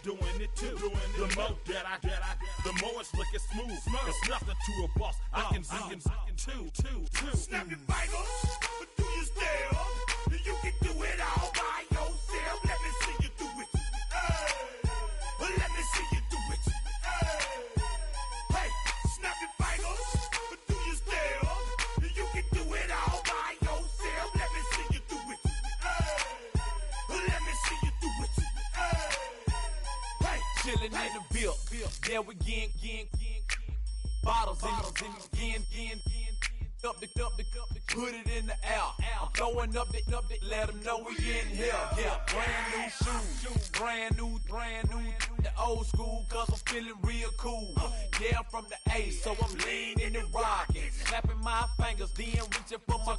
doing it too. The more that I, the more it's looking smooth. It's nothing to a boss. I can two. Snap your fingers, but do you still? You can do it all by yourself. Let me see you do it. Let me see you do it. Hey, snap your fingers, but do you still? You can do it all by yourself. Let me see you do it. Let me see you do it. Hey, chillin' in the bill. Yeah, we getting bottles in again. Up the put it in the air. I'm throwing up the, let them know we in here. Yeah, brand new shoes, brand new, the old school, cause I'm feeling real cool. Yeah, I'm from the A, so I'm leaning and rocking, snapping my fingers, then reaching for my,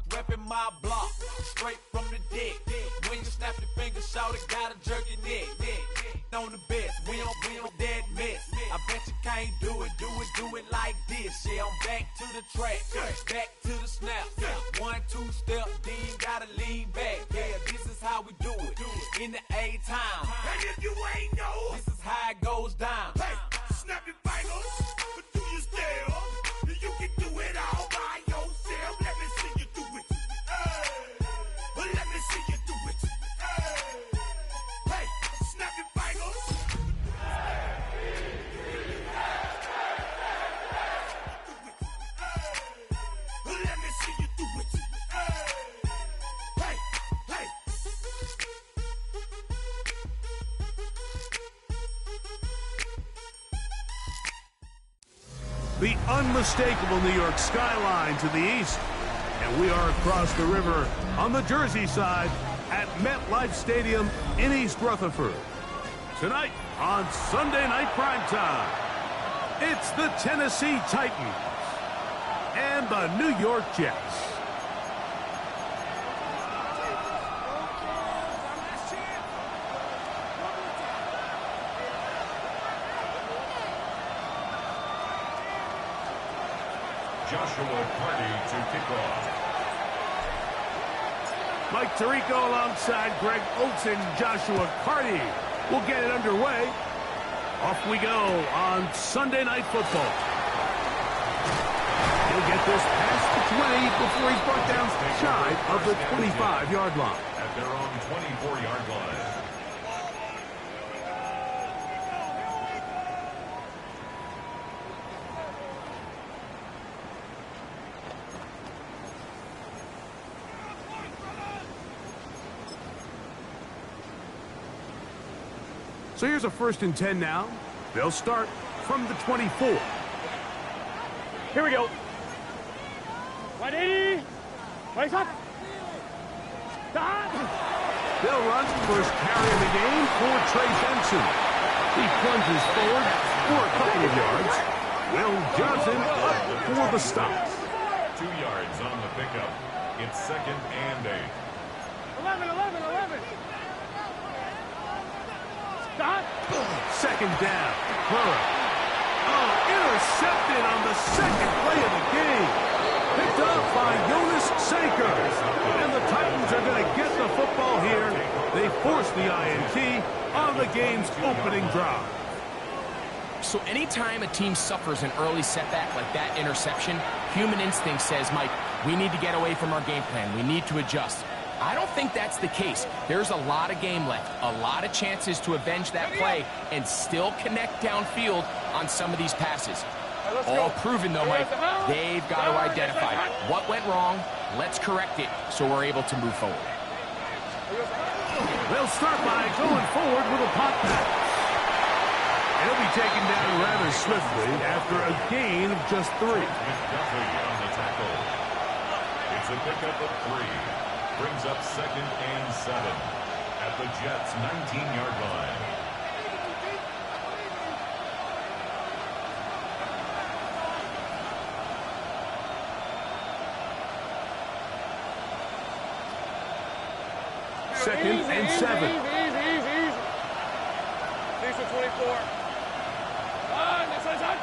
repping my block, straight from the deck. When you snap your fingers, shout it, gotta jerk your neck. On the best, we don't that mess. I bet you can't do it like this. Yeah, I'm back to the track, back to the snap. 1, 2 step, then gotta lean back. Yeah, this is how we do it in the A time. and if you ain't know, This is how it goes down. hey, snap your fingers, but do you still? You can do it all by yourself. Let me see you do it. Let me see you do it. Hey, snap your fingers. Let me see you do it. Hey. The unmistakable New York skyline to the east. And we are across the river on the Jersey side at MetLife Stadium in East Rutherford. Tonight on Sunday Night Primetime, it's the Tennessee Titans and the New York Jets. Joshua Party to kick off. Mike Tirico alongside Greg Oates and Joshua Carty will get it underway. Off we go on Sunday Night Football. He'll get this past the 20 before he's brought down shy of the 25-yard line. At their own 24-yard line. So here's a 1st and 10 now. They'll start from the 24. Here we go. 180. 25. Stop. They'll run first carry of the game for Trey Benson. He plunges forward for a couple of yards. Will Johnson up for the stop. 2 yards on the pickup. It's 2nd and 8. 11. Stop. 2nd down. Burrow. Oh, intercepted on the 2nd play of the game. Picked up by Jonas Saker. And the Titans are going to get the football here. They force the INT on the game's opening drive. So anytime a team suffers an early setback like that interception, human instinct says, Mike, we need to get away from our game plan. We need to adjust. I don't think that's the case. There's a lot of game left, a lot of chances to avenge that play and still connect downfield on some of these passes. All proven, though, Mike, they've got to identify what went wrong, let's correct it so we're able to move forward. They'll start by going forward with a pop pass. He'll be taken down rather swiftly after a gain of just 3. McDuffie on the tackle. It's a pickup of 3. Brings up 2nd and 7 at the Jets' 19-yard line. Second and 7. Easy. 6 to 24. On, this one's on.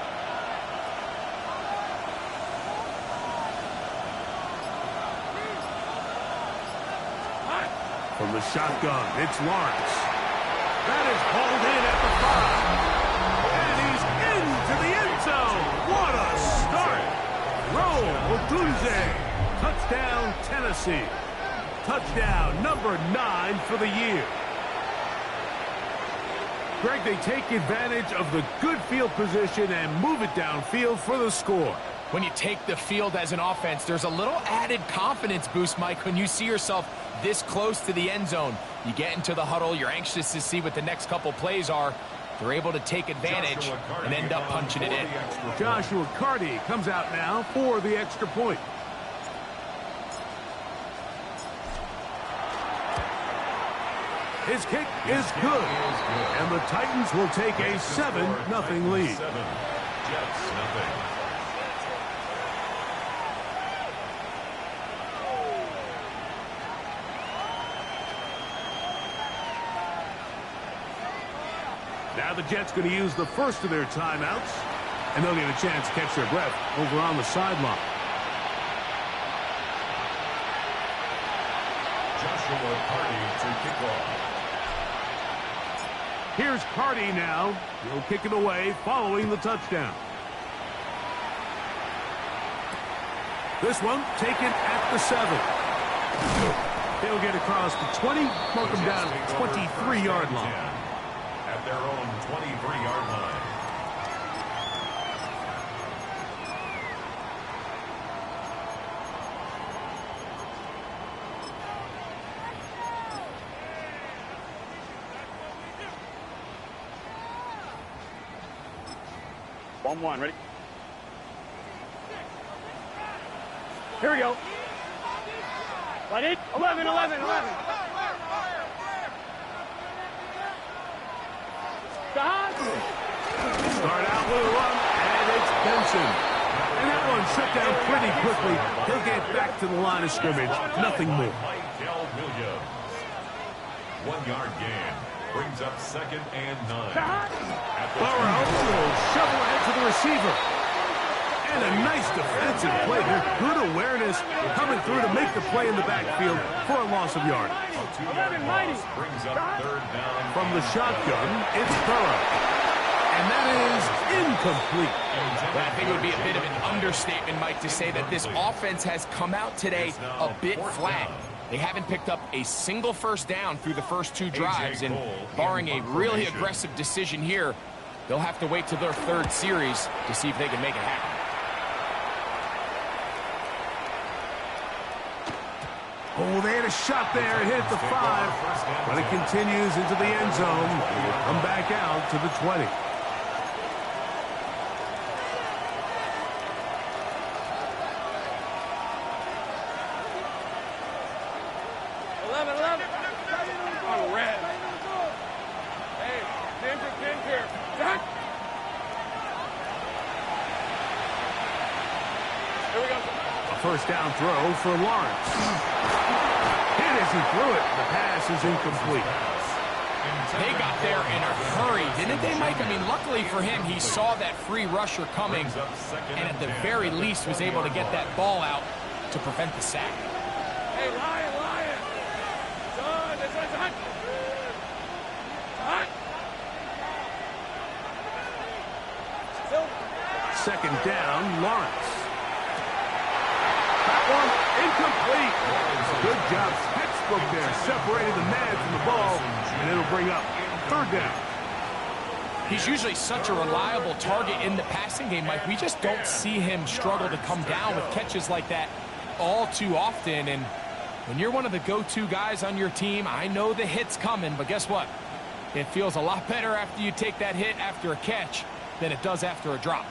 From the shotgun, it's Lawrence. That is hauled Touchdown, Tennessee. Touchdown number 9 for the year. Greg, they take advantage of the good field position and move it downfield for the score. When you take the field as an offense, there's a little added confidence boost, Mike, when you see yourself this close to the end zone. You get into the huddle, you're anxious to see what the next couple plays are. They're able to take advantage and end up punching it in. Joshua Carty comes out now for the extra point. His kick is good. And the Titans will take a 7-0 lead. Jets nothing. Now the Jets going to use the first of their timeouts, and they'll get a chance to catch their breath over on the sideline. Joshua Carty to kick off. Here's Carty now. He'll kick it away following the touchdown. This one taken at the 7. He'll get across the 20, mark him down at the 23-yard line. At their own 23-yard line. One, ready? Here we go. Light it. 11. Start out with a run, and it's Benson. And that one shut down pretty quickly. He'll get back to the line of scrimmage. Nothing more. 1-yard gain. Brings up 2nd and 9. Burrow will shovel ahead to the receiver. And a nice defensive play here. Good awareness coming through to make the play in the backfield for a loss of yardage. Brings up 3rd down. From the shotgun, it's Burrow. And that is incomplete. Well, I think it would be a bit of an understatement, Mike, to say that this offense has come out today a bit flat. They haven't picked up a single first down through the first 2 drives, and barring a really aggressive decision here, they'll have to wait till their 3rd series to see if they can make it happen. Oh, they had a shot there. It hit the 5, but it continues into the end zone. It will come back out to the 20. First down throw for Lawrence. Hit as he threw it. The pass is incomplete. They got there in a hurry, didn't they, Mike? I mean, luckily for him, he saw that free rusher coming, and at the very least was able to get that ball out to prevent the sack. Hey, Lion! Son, this one's hot! Second down, Lawrence. That one incomplete. Good job, Pittsburgh there, separating the man from the ball, and it'll bring up 3rd down. He's usually such a reliable target in the passing game, Mike. We just don't see him struggle to come down with catches like that all too often. And when you're one of the go-to guys on your team, I know the hit's coming, but guess what? It feels a lot better after you take that hit after a catch than it does after a drop.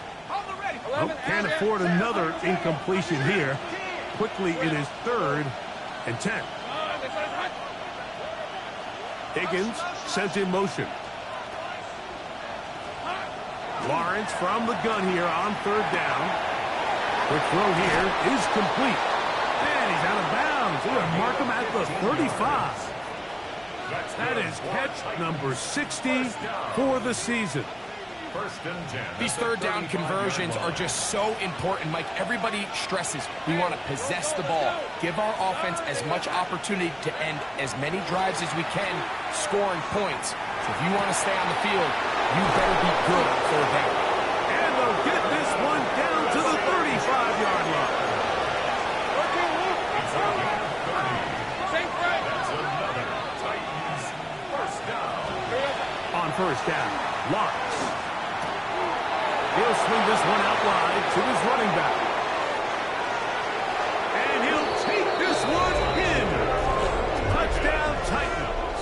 Nope, can't afford another incompletion here. Quickly, it is 3rd and 10. Higgins sent in motion. Lawrence from the gun here on 3rd down. Quick throw here is complete. And he's out of bounds. They're going to mark him at the 35. That is catch number 60 for the season. These 3rd down conversions are just so important, Mike. Everybody stresses we want to possess the ball, give our offense as much opportunity to end as many drives as we can, scoring points. So if you want to stay on the field, you better be good on 3rd down. And they'll get this one down to the 35-yard line. That's another Titans first down. On first down, Lawrence. He'll swing this one out wide to his running back. And he'll take this one in. Touchdown, Titans.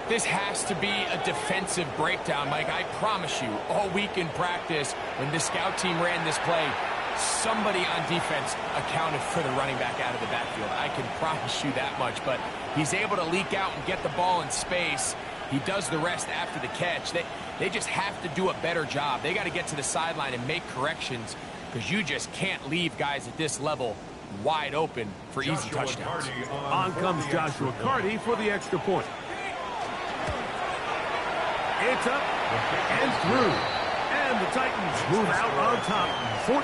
This has to be a defensive breakdown, Mike. I promise you, all week in practice, when the scout team ran this play, somebody on defense accounted for the running back out of the backfield. I can promise you that much, but he's able to leak out and get the ball in space. He does the rest after the catch. They just have to do a better job. They got to get to the sideline and make corrections, because you just can't leave guys at this level wide open for easy touchdowns. On comes Joshua Carty for the extra point. It's up and through. And the Titans move out on top, 14-0.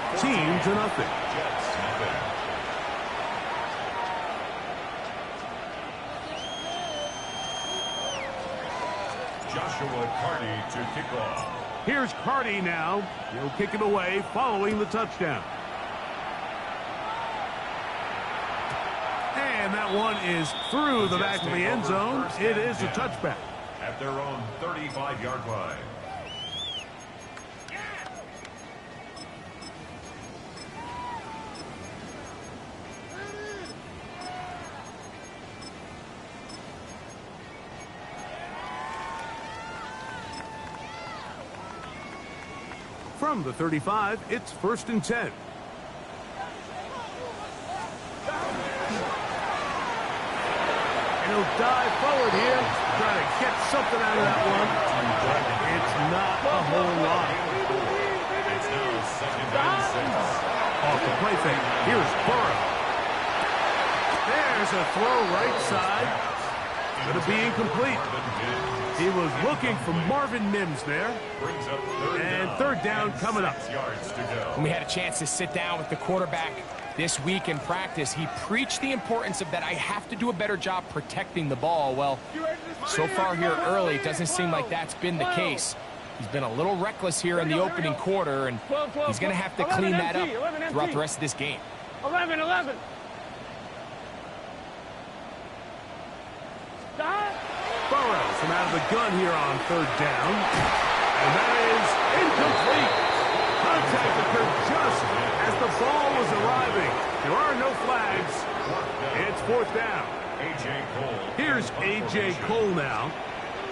Joshua Carty to kick off. Here's Carty now. He'll kick it away following the touchdown. And that one is through the back of the end zone. It is a touchback. At their own 35-yard line. From the 35, it's 1st and 10. He'll dive forward here, try to get something out of that one. It's not a whole lot. It's now 2nd and 6. Off the play fake, here's Burrow. There's a throw right side. Going to be incomplete. He was looking for Marvin Mims there. And third down coming up. When we had a chance to sit down with the quarterback this week in practice, he preached the importance of that I have to do a better job protecting the ball. Well, so far here early, it doesn't seem like that's been the case. He's been a little reckless here in the opening quarter, and he's going to have to clean that up throughout the rest of this game. 11. Burrow from out of the gun here on third down. And that is incomplete. Contact occurred just as the ball was arriving. There are no flags. It's 4th down. Here's A.J. Cole now.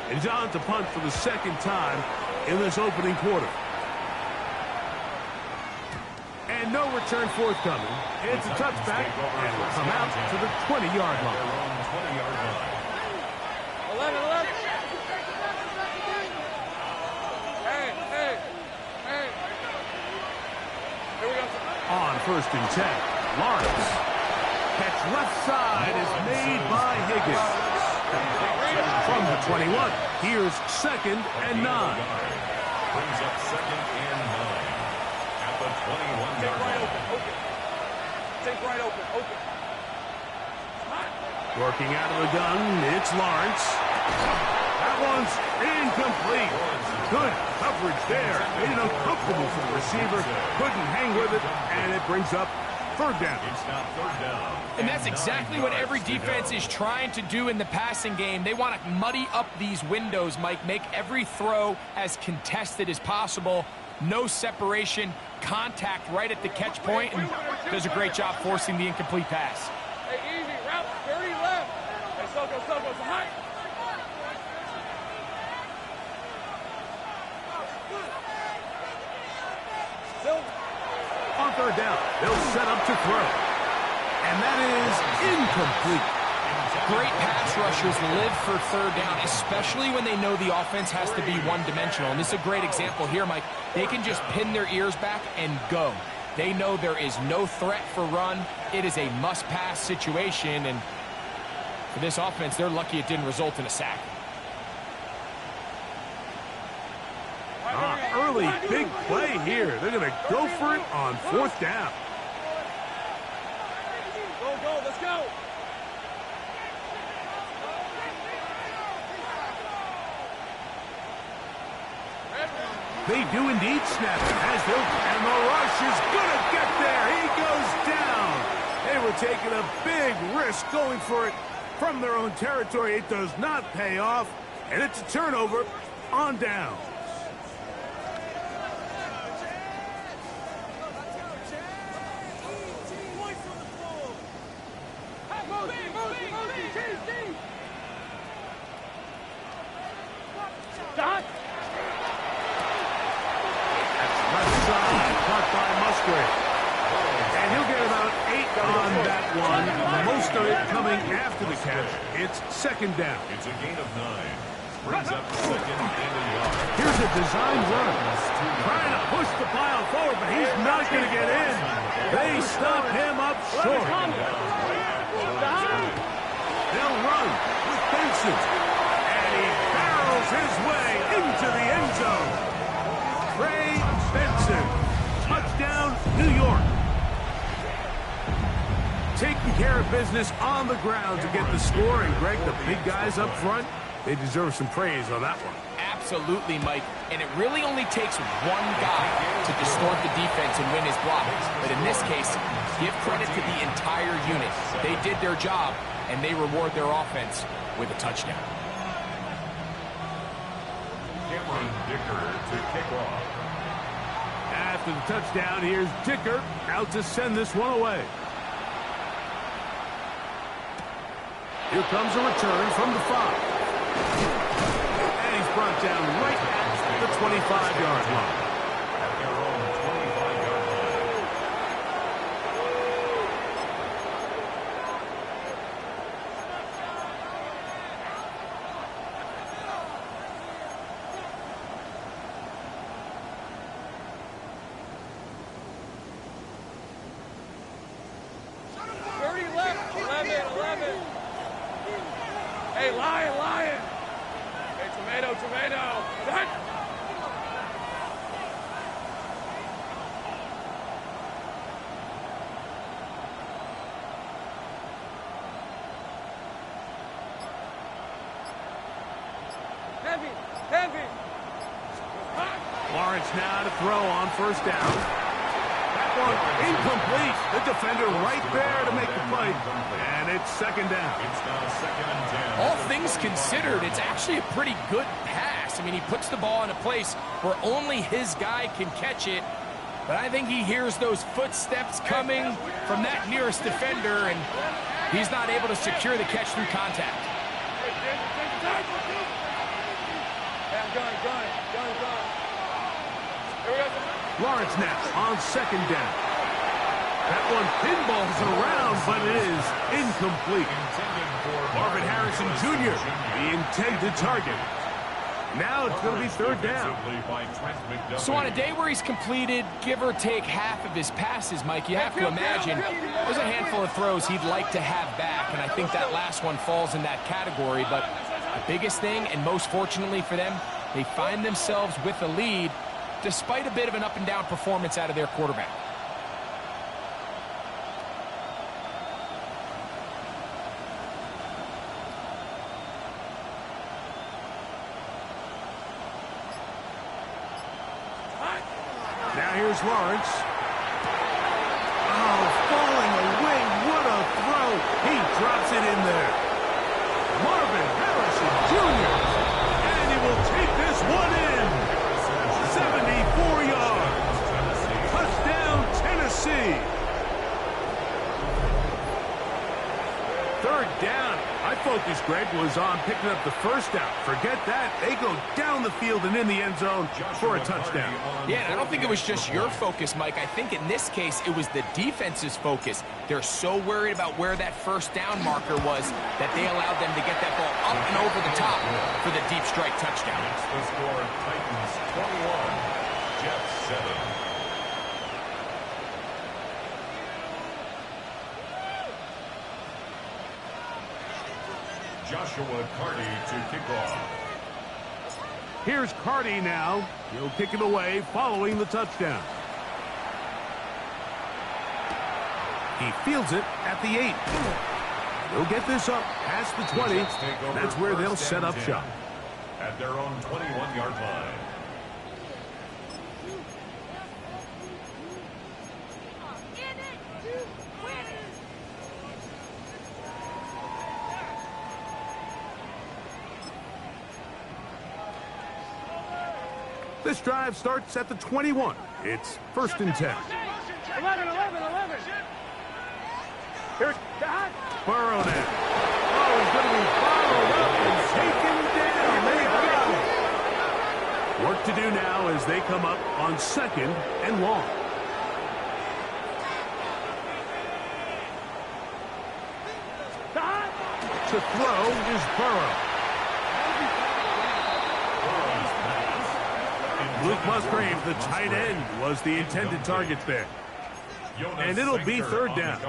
And he's on to punt for the 2nd time in this opening quarter. And no return forthcoming. It's a touchback, and will come out to the 20-yard line. 11. Hey. Here we go. On 1st and 10, Lawrence. Catch left side is made by Higgins. From the 21, here's 2nd and 9. Brings up 2nd and 9. At the 21-yard line. Take right open. Working out of the gun, it's Lawrence. That one's incomplete. Good coverage there. Made it uncomfortable for the receiver. Couldn't hang with it, and it brings up 3rd down. It's now 3rd down. And that's exactly what every defense is trying to do in the passing game. They want to muddy up these windows, Mike, make every throw as contested as possible. No separation, contact right at the catch point, and does a great job forcing the incomplete pass. Hey, easy. Route 30 left. Hey, Soko, some height. On 3rd down, they'll set up to throw. And that is incomplete. Great pass rushers live for 3rd down, especially when they know the offense has to be one-dimensional. And this is a great example here, Mike. They can just pin their ears back and go. They know there is no threat for run. It is a must-pass situation, and for this offense, they're lucky it didn't result in a sack. Early big play here. They're going to go for it on 4th down. Go, let's go. They do indeed snap it, and the rush is going to get there. He goes down. They were taking a big risk going for it from their own territory. It does not pay off, and it's a turnover on down. Dot. Left side, caught by Musgrave. And he'll get about 8 on that one. Most of it coming after the catch. It's second down. It's a gain of 9. Brings up second and a yard. Here's a design run. Trying to push the pile forward, but he's not going to get in. They stop him up short. They'll run with Benson. And he barrels his way into the end zone. Trey Benson. Touchdown, New York. Taking care of business on the ground to get the score. And, Greg, the big guys up front, they deserve some praise on that one. Absolutely, Mike. And it really only takes one guy to distort the defense and win his block. But in this case, give credit to the entire unit. They did their job, and they reward their offense with a touchdown. Cameron Dicker to kick off. After the touchdown, here's Dicker out to send this one away. Here comes a return from the 5. And he's brought down right at the 25-yard line. At their own 25-yard line. Hey, lion. Hey, tomato. That. Heavy. Lawrence now to throw on first down. That one incomplete. The defender right there to make the play. And it's second down. It's now second and 10. All things considered, it's actually a pretty good pass. I mean, he puts the ball in a place where only his guy can catch it. But I think he hears those footsteps coming from that nearest defender, and he's not able to secure the catch through contact. Gun. Here we go. Lawrence now on second down. That one pinballs around, but it is incomplete. Marvin Harrison Jr., the intended target. Now it's going to be third down. So on a day where he's completed, give or take half of his passes, Mike, you have to imagine there's a handful of throws he'd like to have back, and I think that last one falls in that category. But the biggest thing, and most fortunately for them, they find themselves with a lead despite a bit of an up-and-down performance out of their quarterback. Now here's Lawrence. Oh, falling away. What a throw. He drops it in there. Marvin Harrison Jr. And he will take this one in. 74 yards. Touchdown, Tennessee. Third down. My focus, Greg, was on picking up the first down. Forget that. They go down the field and in the end zone for a touchdown. Yeah, and I don't think it was just your focus, Mike. I think in this case, it was the defense's focus. They're so worried about where that first down marker was that they allowed them to get that ball up and over the top for the deep strike touchdown. It's the score, Titans 21, Jets 7. Joshua Carty to kick off. Here's Carty now. He'll kick it away following the touchdown. He fields it at the 8. He'll get this up past the 20. That's where they'll set up shop. At their own 21-yard line. This drive starts at the 21. It's 1st and 10. 11. Here's Dot. Burrow now. Oh, he's going to be followed up and taken down. They got him. Work to do now as they come up on 2nd and long. Dot. To throw is Burrow. Luke Musgrave, the tight end, was the intended target there. And it'll be 3rd down.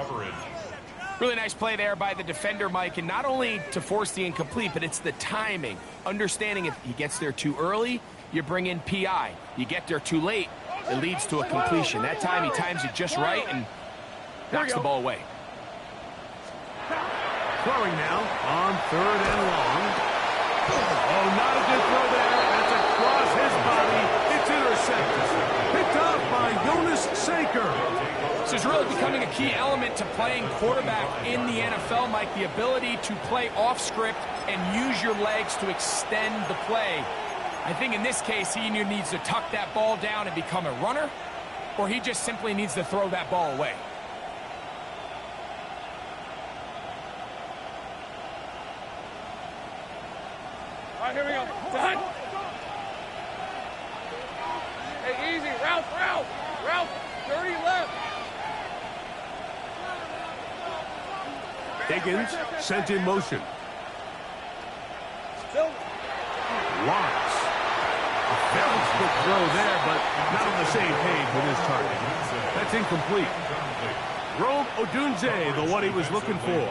Really nice play there by the defender, Mike, and not only to force the incomplete, but it's the timing. Understanding if he gets there too early, you bring in PI. You get there too late, it leads to a completion. That time he times it just right and knocks the ball away. Throwing now on 3rd and long. Oh, not a good throw there. That's across his body. It's intercepted. Picked off by Jonas Saker. This is really becoming a key element to playing quarterback in the NFL, Mike, the ability to play off script and use your legs to extend the play. I think in this case, he either needs to tuck that ball down and become a runner, or he just simply needs to throw that ball away. All right, here we go. Dot. Hey, easy. Route. Dirty left. Higgins sent in motion. Lawrence. A very quick throw there, but not on the same page with his target. That's incomplete. Rome Odunze, the one he was looking for.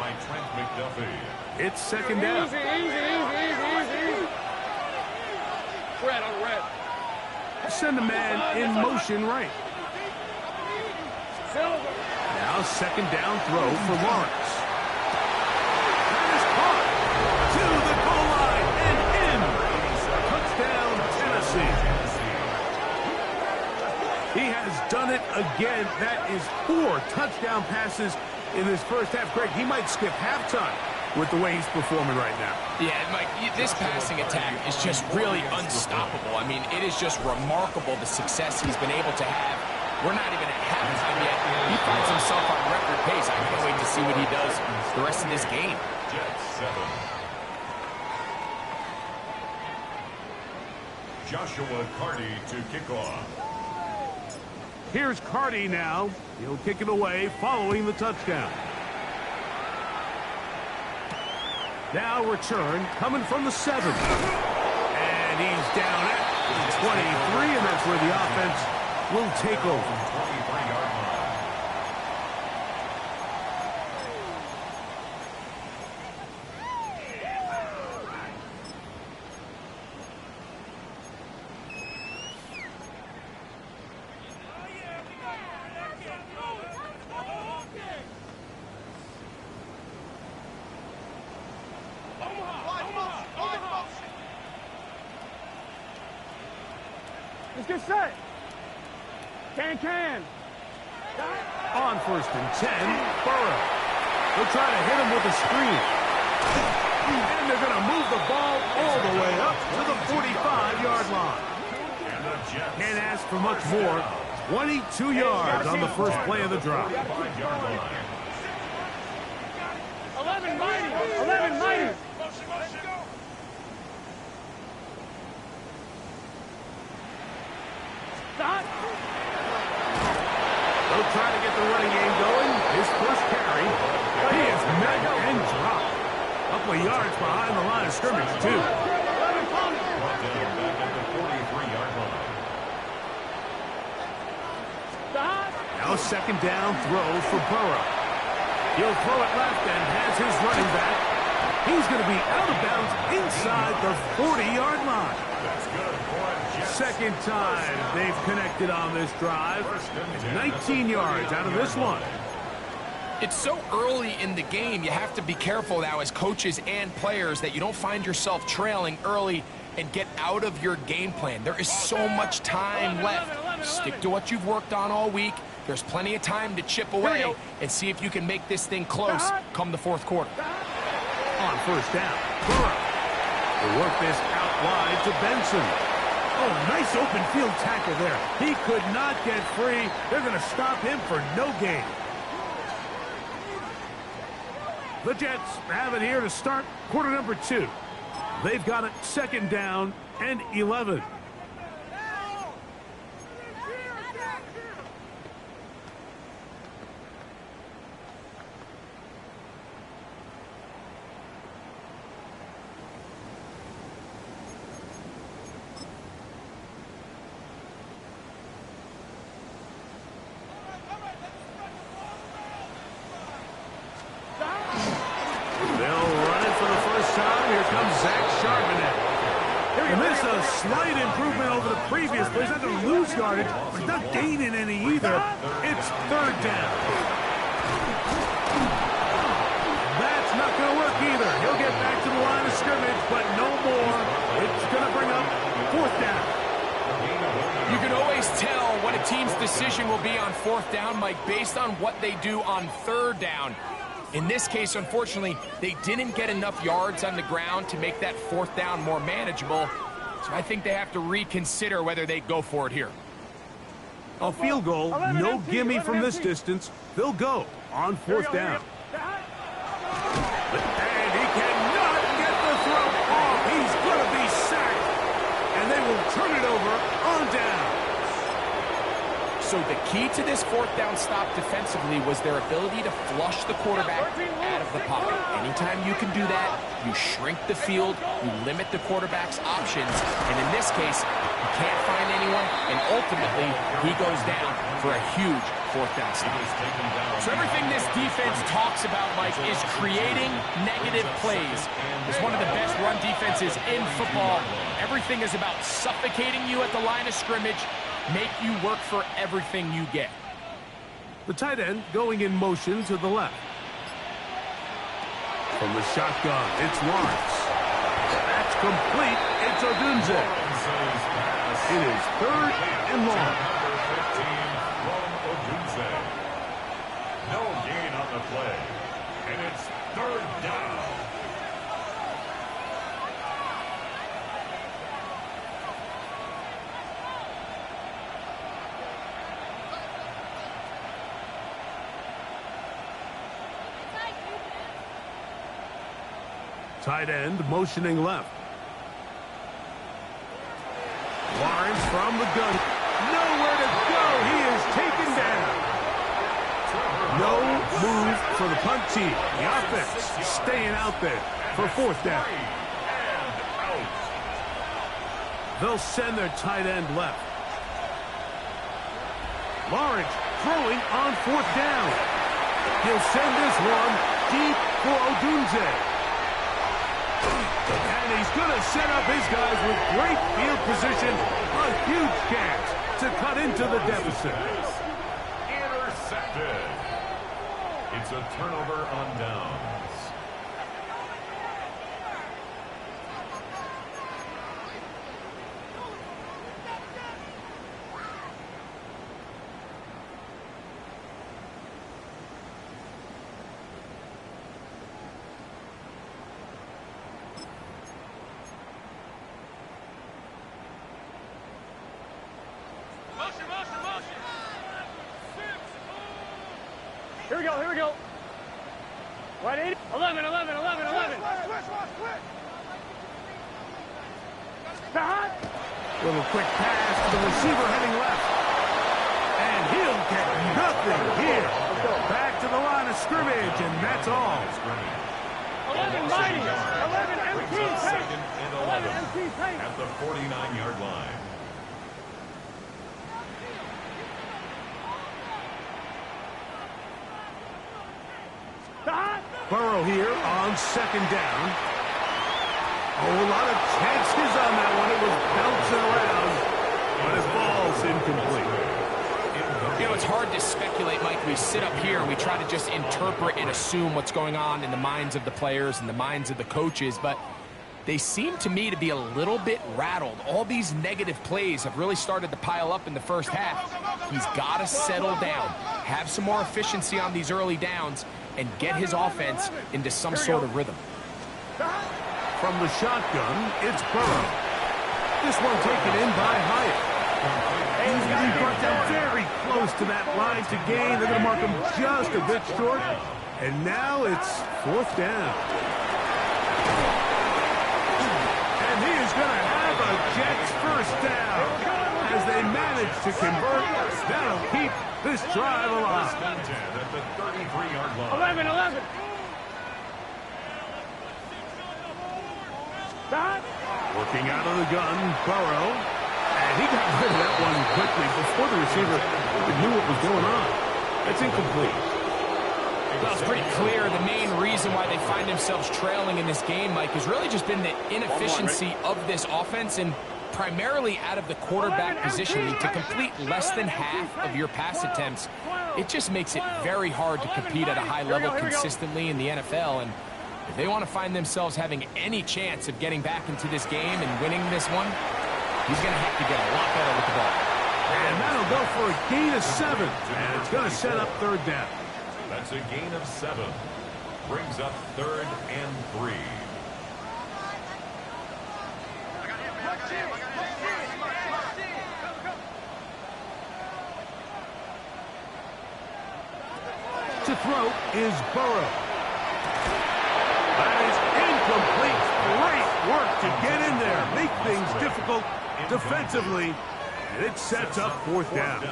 It's 2nd down. Easy. Red on red. Send a man in motion right. Silver. Now 2nd down throw for Lawrence. That is caught to the goal line and in. Touchdown, Tennessee. He has done it again. That is 4 touchdown passes in this first half. Greg, he might skip halftime with the way he's performing right now. Yeah, Mike, this passing attack is just really unstoppable. I mean, it is just remarkable the success he's been able to have. We're not even at halftime yet. He finds himself on record pace. I can't wait to see what he does the rest of this game. Jets 7. Joshua Carty to kick off. Here's Carty now. He'll kick it away following the touchdown. Now return coming from the 7. And he's down at the 23, and that's where the offense will take over. 23-yard line. Let's get set. Can. On 1st and 10, Burrow. They'll try to hit him with a screen. And they're going to move the ball all the way up to the 45-yard line. Can't ask for much more. 22 yards on the first play of the drive. 11 mighty. Dot. They'll try to get the running game going. His first carry. He is met and dropped. A couple of yards behind the line of scrimmage, too. Now 2nd down throw for Burrow. He'll throw it left and has his running back. He's going to be out of bounds inside the 40-yard line. 2nd time they've connected on this drive. 19 yards out of this one. It's so early in the game, you have to be careful now as coaches and players that you don't find yourself trailing early and get out of your game plan. There is so much time left. Stick to what you've worked on all week. There's plenty of time to chip away and see if you can make this thing close come the 4th quarter. On 1st down, Burrow will work this out wide to Benson. Oh, nice open field tackle there. He could not get free. They're going to stop him for no gain. The Jets have it here to start quarter number 2. They've got it 2nd down and 11. Slight improvement over the previous play. He's not going to lose yardage, but he's not gaining any either. It's 3rd down. That's not going to work either. He'll get back to the line of scrimmage, but no more. It's going to bring up 4th down. You can always tell what a team's decision will be on 4th down, Mike, based on what they do on 3rd down. In this case, unfortunately, they didn't get enough yards on the ground to make that 4th down more manageable. So I think they have to reconsider whether they go for it here. A field goal, no gimme from this distance. They'll go on 4th down. And he cannot get the throw off. He's going to be sacked. And they will turn it over on down. So the key to this 4th down stop defensively was their ability to flush the quarterback out of the pocket. Anytime you can do that, you shrink the field, you limit the quarterback's options, and in this case, he can't find anyone, and ultimately, he goes down for a huge 4th down stop. So everything this defense talks about, Mike, is creating negative plays. It's one of the best run defenses in football. Everything is about suffocating you at the line of scrimmage, make you work for everything you get. The tight end going in motion to the left. From the shotgun, it's Lawrence. That's complete. It's Odunze. It is 3rd and long. No gain on the play. And it's 3rd down. Tight end motioning left. Lawrence from the gun. Nowhere to go. He is taken down. No move for the punt team. The offense staying out there for 4th down. They'll send their tight end left. Lawrence throwing on 4th down. He'll send this one deep for Odunze. And he's going to set up his guys with great field position. A huge chance to cut into the deficit. Intercepted. It's a turnover on downs. Here we go, here we go. Right, 8, 11, 11, 11, 11. Little quick pass to the receiver heading left. And he'll get nothing here. Back to the line of scrimmage, and that's all. 11 mighty. 11 MT tank. 11 MT tank. At the 49-yard line. Burrow here on 2nd down. Oh, a lot of chances on that one. It was bouncing around, but his ball's incomplete. You know, it's hard to speculate, Mike. We sit up here and we try to just interpret and assume what's going on in the minds of the players and the minds of the coaches, but they seem to me to be a little bit rattled. All these negative plays have really started to pile up in the first half. He's got to settle down, have some more efficiency on these early downs, and get his offense into some sort of rhythm. From the shotgun, it's Burrow. This one taken in by Hyatt. He's going to be brought down very close to that line to gain. They're going to mark him just a bit short. And now it's 4th down. And he is going to have a Jets first down. As they manage to convert, that'll keep this drive alive. At the 33-yard line. 11. Working out of the gun, Burrow. And he got rid of that one quickly before the receiver even knew what was going on. That's incomplete. Well, it's pretty clear the main reason why they find themselves trailing in this game, Mike, has really just been the inefficiency of this offense and primarily out of the quarterback position. To complete less than half of your pass attempts, it just makes it very hard to compete at a high level consistently in the NFL. And if they want to find themselves having any chance of getting back into this game and winning this one, he's going to have to get a lot better with the ball. And that'll go for a gain of 7. And it's going to set up 3rd down. That's a gain of 7. Brings up 3rd and 3. To throw is Burrow. That is incomplete. Great work to get in there. Make things difficult defensively. And it sets up 4th down.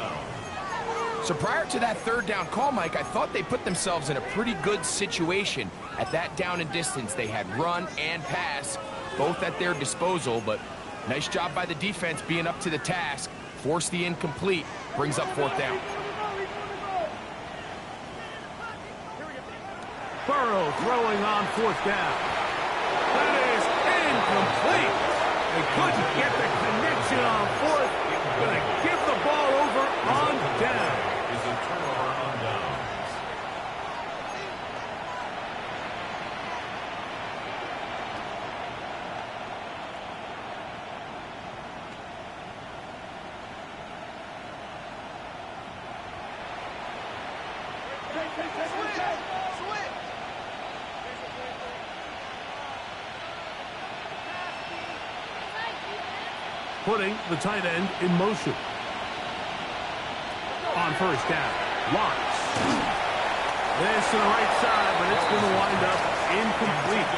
So prior to that 3rd down call, Mike, I thought they put themselves in a pretty good situation. At that down and distance, they had run and pass, both at their disposal, but nice job by the defense being up to the task. Force the incomplete, brings up 4th down. Burrow throwing on 4th down. That is incomplete. They couldn't get the connection on 4th. Gonna give the ball over on down. Is a turnover on downs. Putting the tight end in motion. On 1st down, Lawrence. This to the right side, but it's going to wind up incomplete.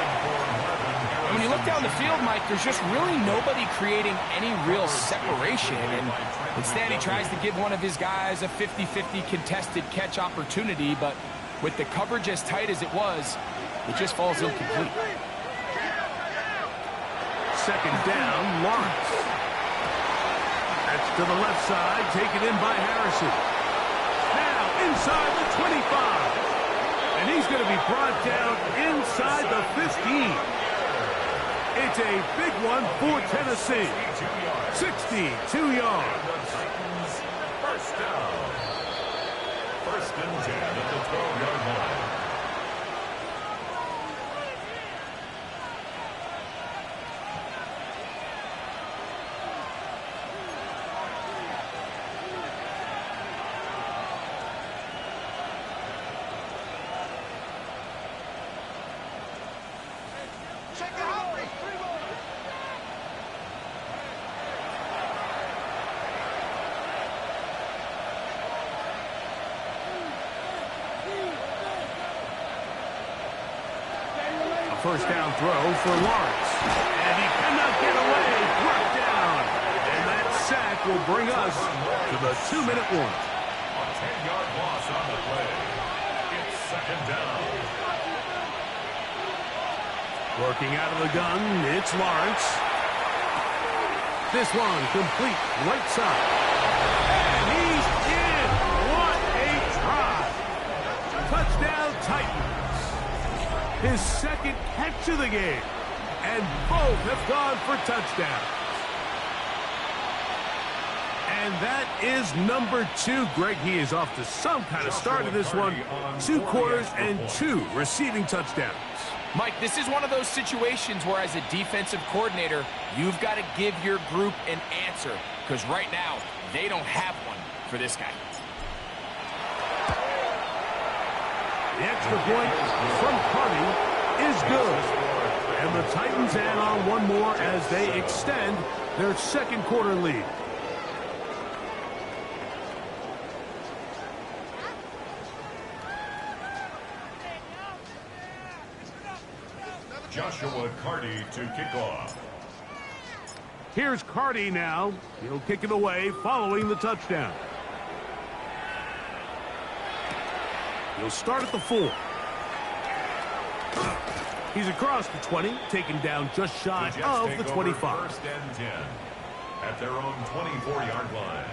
When you look down the field, Mike, there's just really nobody creating any real separation. And instead, he tries to give one of his guys a 50-50 contested catch opportunity, but with the coverage as tight as it was, it just falls incomplete. 2nd down, Lawrence. That's to the left side, taken in by Harrison. Now inside the 25. And he's going to be brought down inside the 15. It's a big one for Tennessee. 62 yards. First down. 1st and 10 at the 12-yard line. First down throw for Lawrence. And he cannot get away. Brought down. And that sack will bring us to the 2-minute warning. A 10-yard loss on the play. It's 2nd down. Working out of the gun, it's Lawrence. This one complete right side. And he's in. What a try. Touchdown Titans. His 2nd catch of the game. And both have gone for touchdowns. And that is number 2. Greg, he is off to some kind of start in this one. 2 quarters and 2 receiving touchdowns. Mike, this is one of those situations where as a defensive coordinator, you've got to give your group an answer. Because right now, they don't have one for this guy. The extra point from Carney is good. And the Titans add on one more as they extend their second quarter lead. Joshua Carty to kick off. Here's Carty now. He'll kick it away following the touchdown. He'll start at the 4. He's across the 20, taken down just shy of the 25. First and 10 at their own 24-yard line.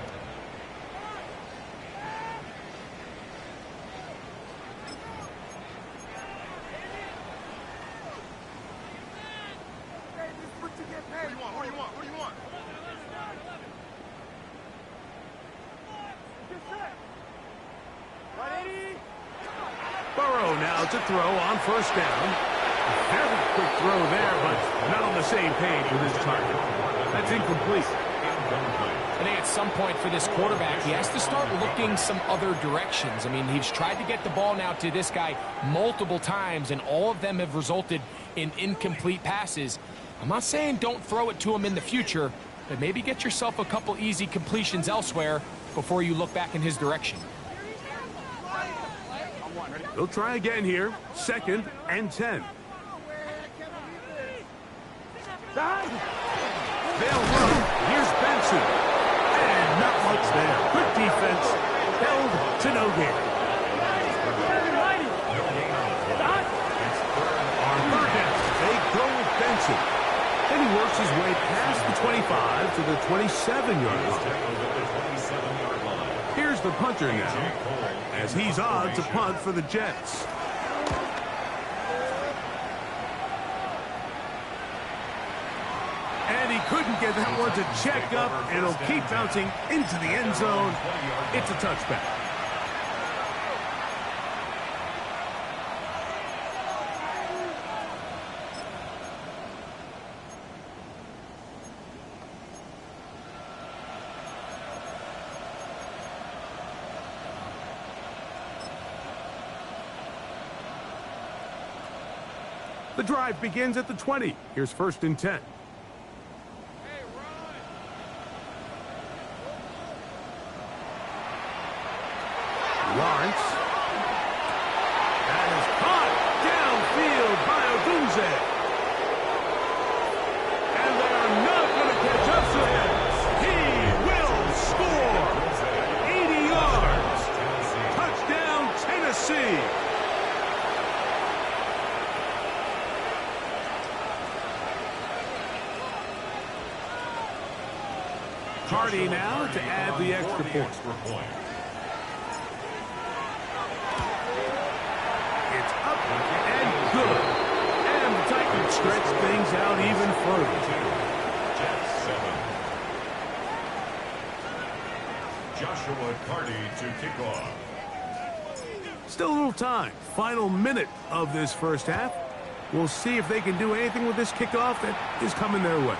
Burrow now to throw on first down. A fairly quick throw there, but not on the same page with his target. That's incomplete. I think at some point for this quarterback, he has to start looking some other directions. I mean, he's tried to get the ball now to this guy multiple times, and all of them have resulted in incomplete passes. I'm not saying don't throw it to him in the future, but maybe get yourself a couple easy completions elsewhere before you look back in his direction. They'll try again here. 2nd and 10. They'll run. Here's Benson. And not much there. Good defense. Held to no gain. On third down, they go with Benson. Then he works his way past the 25 to the 27-yard line. Here's the punter now, as he's on to punt for the Jets. And he couldn't get that one to check up, and it'll keep bouncing into the end zone. It's a touchback. The drive begins at the 20. Here's 1st and 10. Lawrence. That is caught downfield by Odunze. And they are not going to catch up to him. He will score. 80 yards. Touchdown, Tennessee. Carty now to add the extra point. It's up and good. And the Titans stretch things out even further. Jets 7. Joshua Carty to kick off. Still a little time. Final minute of this first half. We'll see if they can do anything with this kickoff that is coming their way.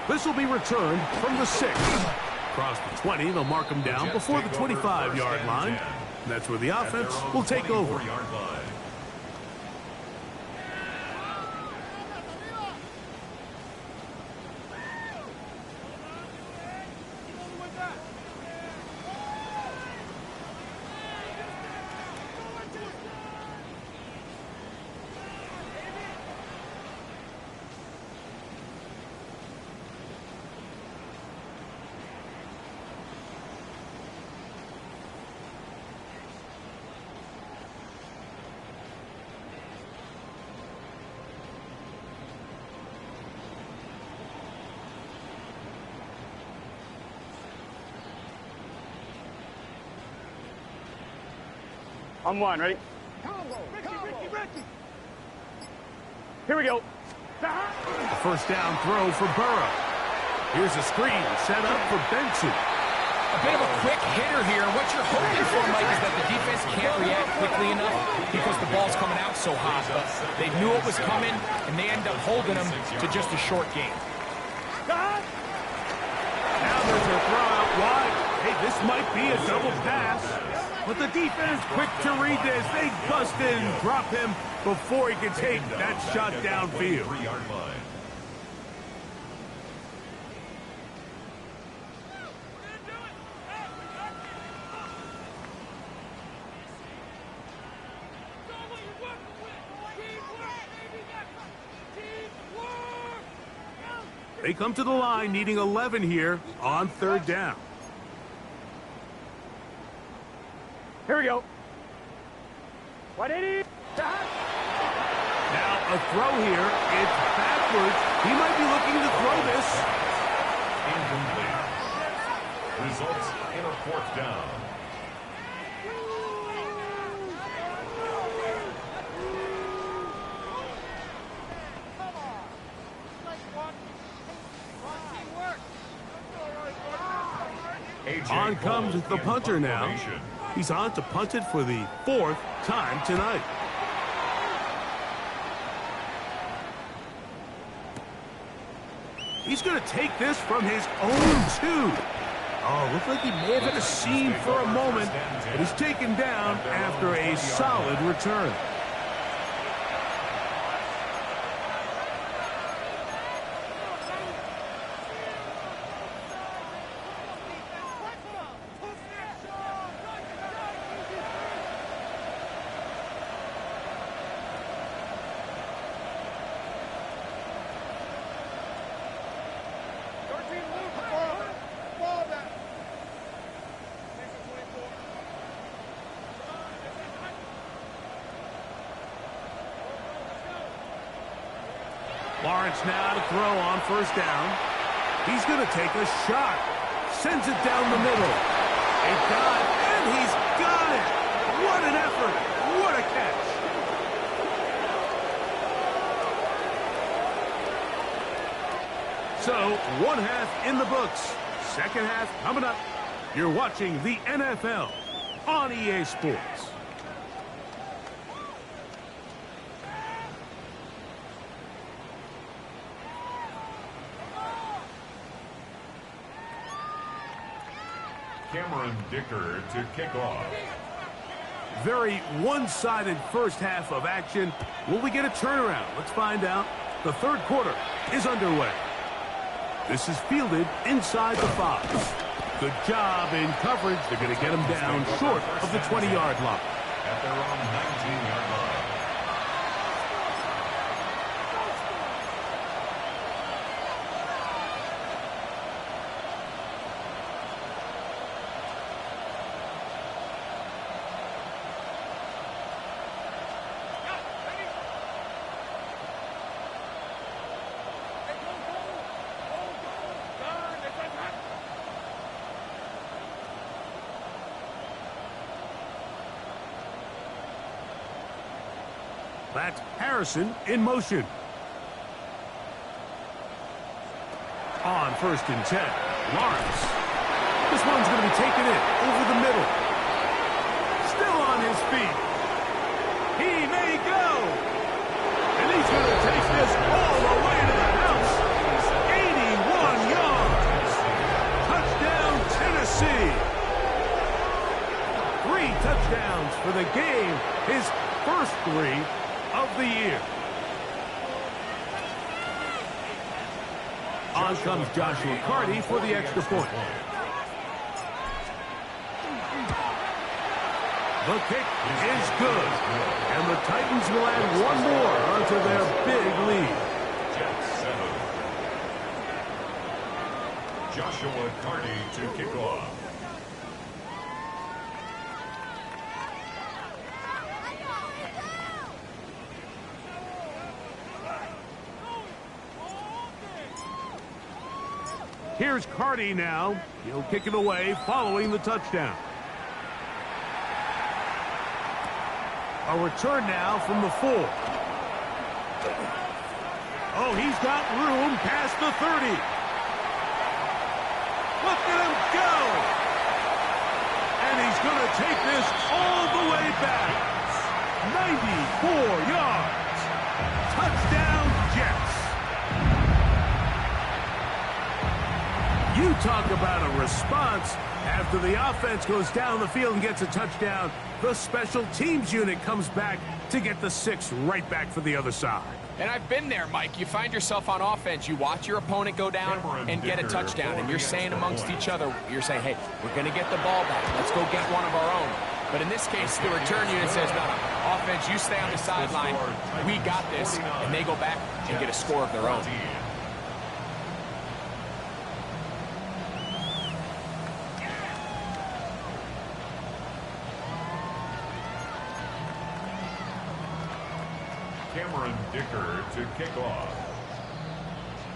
This will be returned from the 6. Across the 20, they'll mark them down before the 25-yard line. And that's where the offense will take over. On 1, ready? Ricky. Here we go. A first down throw for Burrow. Here's a screen set up for Benson. A bit of a quick hitter here. What you're hoping for, Mike, is that the defense can't react quickly enough because the ball's coming out so hot. But they knew it was coming, and they end up holding them to just a short game. Now there's a throw out wide. Hey, this might be a double pass. But the defense quick to read this. They bust in, drop him before he can take that shot downfield. 3-yard line. They come to the line needing 11 here on 3rd down. Here we go. 180. Now a throw here. It's backwards. He might be looking to throw this. Incomplete. Results in a 4th down. On comes the punter now. He's on to punt it for the 4th time tonight. He's going to take this from his own 2. Oh, looked like he may have had a seam for a moment, but he's taken down after a solid return. Lawrence now to throw on 1st down. He's going to take a shot. Sends it down the middle. It got, and he's got it. What an effort. What a catch. So, 1 half in the books. 2nd half coming up. You're watching the NFL on EA Sports. Cameron Dicker to kick off. Very one-sided 1st half of action. Will we get a turnaround? Let's find out. The 3rd quarter is underway. This is fielded inside the 5. Good job in coverage. They're going to get him down short of the 20-yard line. At their own 19-yard line. That's Harrison in motion. On 1st and 10, Lawrence. This one's going to be taken in over the middle. Still on his feet. He may go. And he's going to take this all the way to the house. 81 yards. Touchdown, Tennessee. 3 touchdowns for the game. His first 3 of the year. On comes Joshua Carty for the extra point. The kick is good. And the Titans will add 1 more onto their big lead. Jets 7. Joshua Carty to kick off. Here's Carty now. He'll kick it away following the touchdown. A return now from the 4. Oh, he's got room past the 30. Look at him go. And he's going to take this all the way back. 94 yards. Touchdown, Jets. You talk about a response after the offense goes down the field and gets a touchdown. The special teams unit comes back to get the 6 right back for the other side. And I've been there, Mike. You find yourself on offense. You watch your opponent go down and get a touchdown. And you're saying amongst each other, you're saying, hey, we're going to get the ball back. Let's go get one of our own. But in this case, the return unit says, no, offense, you stay on the sideline. We got this. And they go back and get a score of their own. Dicker to kick off.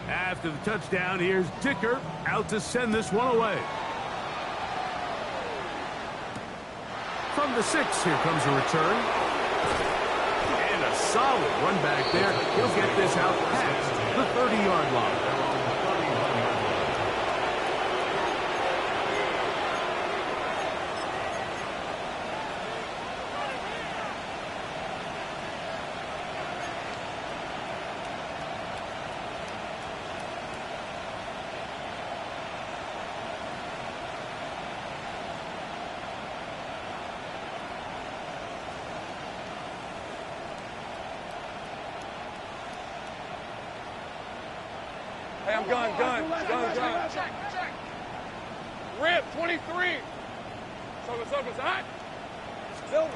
After the touchdown, here's Dicker out to send this one away. From the 6, here comes a return. And a solid run back there. He'll get this out past the 30-yard line. Hey, I'm gun. Rip, 23. Circle, hot. Still.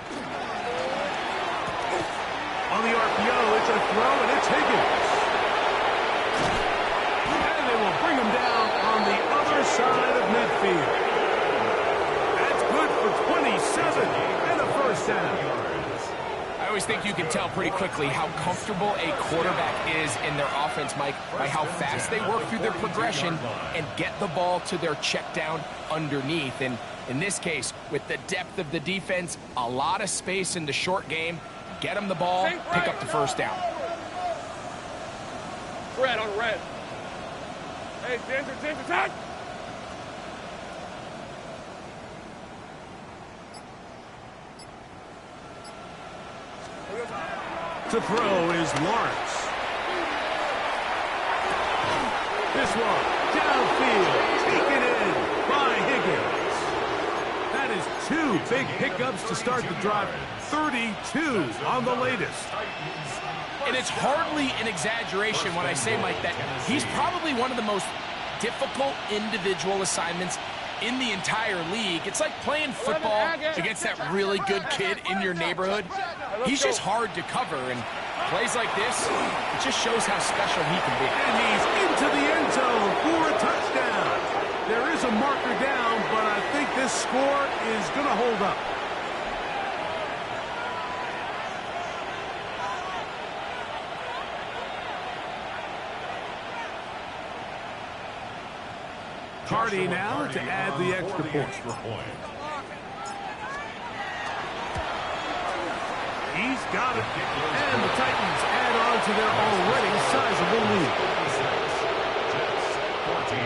On the RPO, it's a throw, and it's Higgins. And they will bring him down on the other side of midfield. That's good for 27 and a first down. I always think you can tell pretty quickly how comfortable a quarterback is in their offense, Mike, by how fast they work through their progression and get the ball to their check down underneath. And in this case, with the depth of the defense, a lot of space in the short game, get them the ball, pick up the first down. Red on red. Hey, Ginger, touch! To throw is Lawrence. This one, downfield, taken in by Higgins. That is 2 big pickups to start the drive. 32 on the latest. And it's hardly an exaggeration when I say, Mike, that he's probably one of the most difficult individual assignments in the entire league. It's like playing football against that really good kid in your neighborhood. He's just hard to cover, and plays like this, it just shows how special he can be. And he's into the end zone for a touchdown. There is a marker down, but I think this score is going to hold up. Cardi now to add the extra point. He's got it. And the Titans add on to their already sizable lead. 14.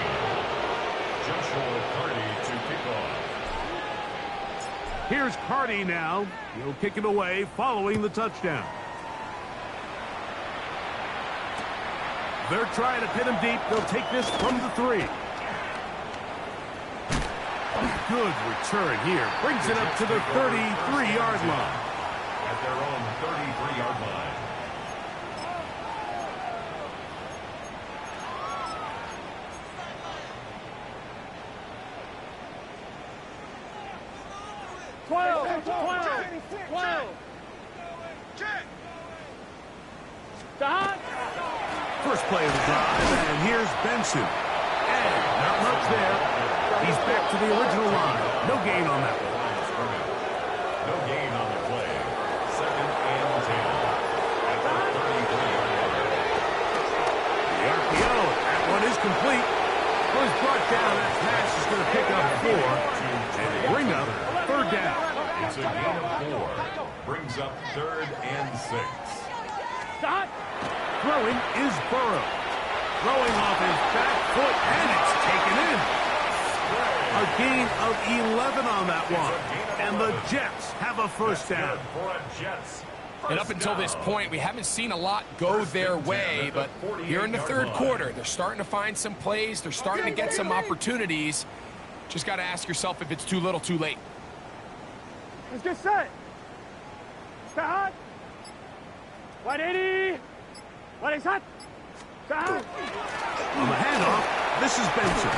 Joshua Cardi to kick off. Here's Cardi now. He'll kick it away following the touchdown. They're trying to pin him deep. They'll take this from the 3. Good return here. Brings it up to the 33-yard line. At their own 33-yard line. First play of the drive, and here's Benson. And not much there. He's back to the original line. No gain on that one. No gain on the play. 2nd and 10. At the 33-yard line. The RPO, that one is complete. Was brought down. That pass is going to pick up 4 and bring up 3rd down. It's a gain of 4. Brings up 3rd and 6. Stop! Throwing is Burrow. Throwing off his back foot, and it's taken in. A gain of 11 on that one. And the Jets have a first down. And up until this point, we haven't seen a lot go their way, but here in the 3rd quarter, they're starting to find some plays. They're starting to get some opportunities. Just got to ask yourself if it's too little, too late. Let's get set. Stay hot. 180. 180 hot. Stay hot. On the handoff, this is Benson.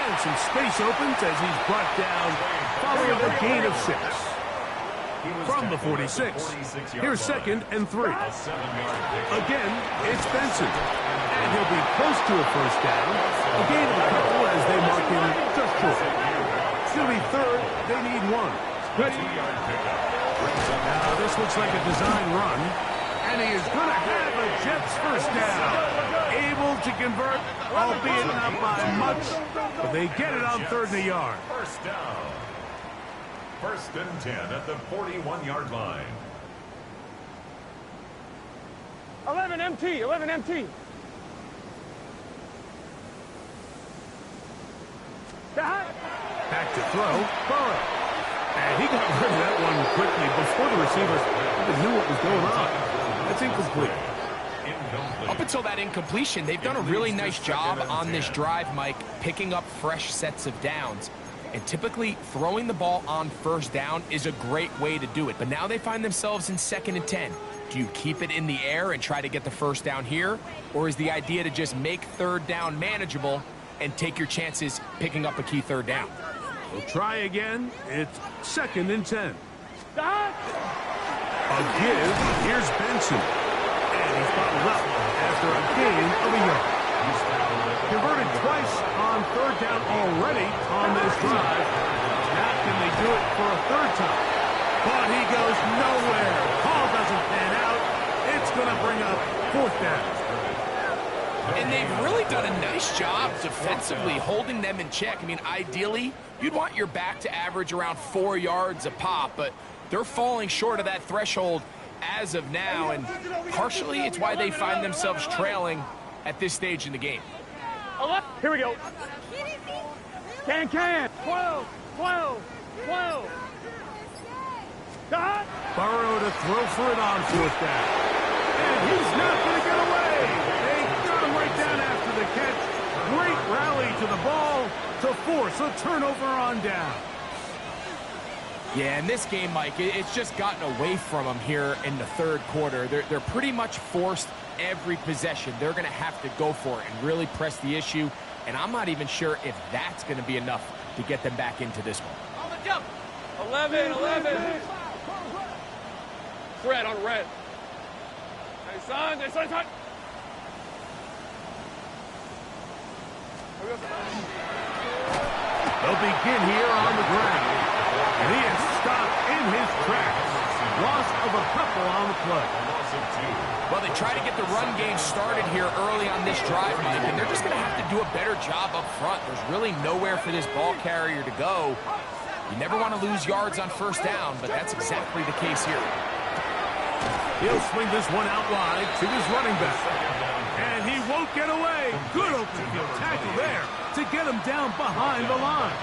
And some space opens as he's brought down following a gain of 6. From the 46, here's 2nd and 3. Again, it's Benson. And he'll be close to a first down. A gain of a couple as they mark him just short. It's going to be 3rd. They need 1. Now, this looks like a design run. And he is going to have a Jets first down. Able to convert, albeit not by much. But they get it on 3rd and a yard. First down. 1st and 10 at the 41-yard line. 11 MT. 11 MT. Back to throw, Burrow. And he got rid of that one quickly before the receivers even knew what was going on. That's incomplete. Up until that incompletion, they've done a really nice job on this drive, Mike, picking up fresh sets of downs. And typically, throwing the ball on first down is a great way to do it. But now they find themselves in 2nd and 10. Do you keep it in the air and try to get the first down here? Or is the idea to just make 3rd down manageable and take your chances picking up a key 3rd down? We'll try again. It's 2nd and 10. A give. Here's Benson. And he's bottled up after a gain of a yard. Converted twice on 3rd down already on this drive. Now can they do it for a 3rd time? But he goes nowhere. Call doesn't pan out. It's going to bring up 4th down. And they've really done a nice job defensively holding them in check. I mean, ideally, you'd want your back to average around 4 yards a pop, but they're falling short of that threshold as of now, and partially it's why they find themselves trailing at this stage in the game. Here we go. Can. 12. 12. 12. Burrow to throw for it on 4th down. And he's not going to get away. They got him right down after the catch. Great rally to the ball to force a turnover on down. Yeah, in this game, Mike, it's just gotten away from them here in the 3rd quarter. They're pretty much forced every possession. They're going to have to go for it and really press the issue. And I'm not even sure if that's going to be enough to get them back into this one. On the jump. 11. Red on red. Hey, son. They'll begin here on the ground. And he is stopped in his tracks. Loss of a couple on the play. Well, they try to get the run game started here early on this drive, Mike, and they're just going to have to do a better job up front. There's really nowhere for this ball carrier to go. You never want to lose yards on first down, but that's exactly the case here. He'll swing this one out wide to his running back. And he won't get away. Good open field tackle there to get him down behind the line.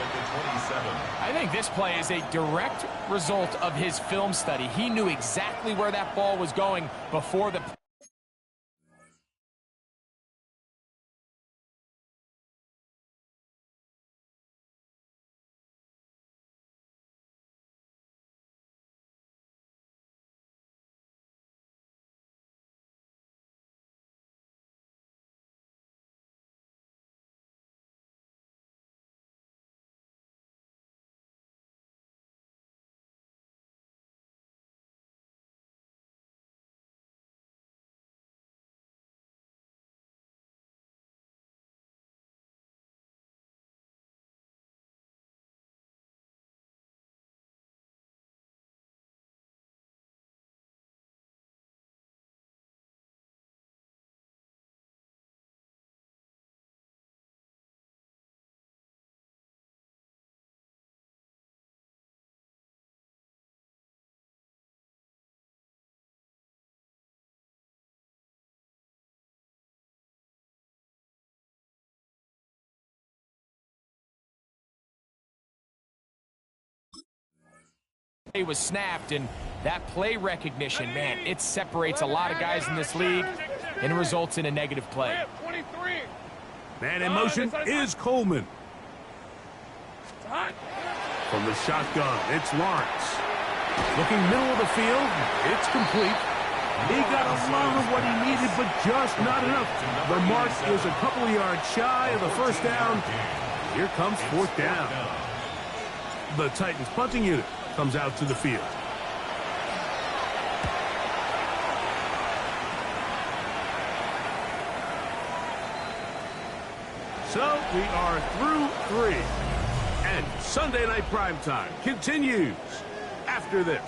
I think this play is a direct result of his film study. He knew exactly where that ball was going before the... It was snapped, and that play recognition, man, it separates a lot of guys in this league and results in a negative play. 23. Man in motion is Coleman. From the shotgun, it's Lawrence. Looking middle of the field, it's complete. He got a lot of what he needed, but just not enough. The mark is a couple of yards shy of the first down. Here comes fourth down. The Titans punting unit comes out to the field. So we are through 3. And Sunday Night Primetime continues after this.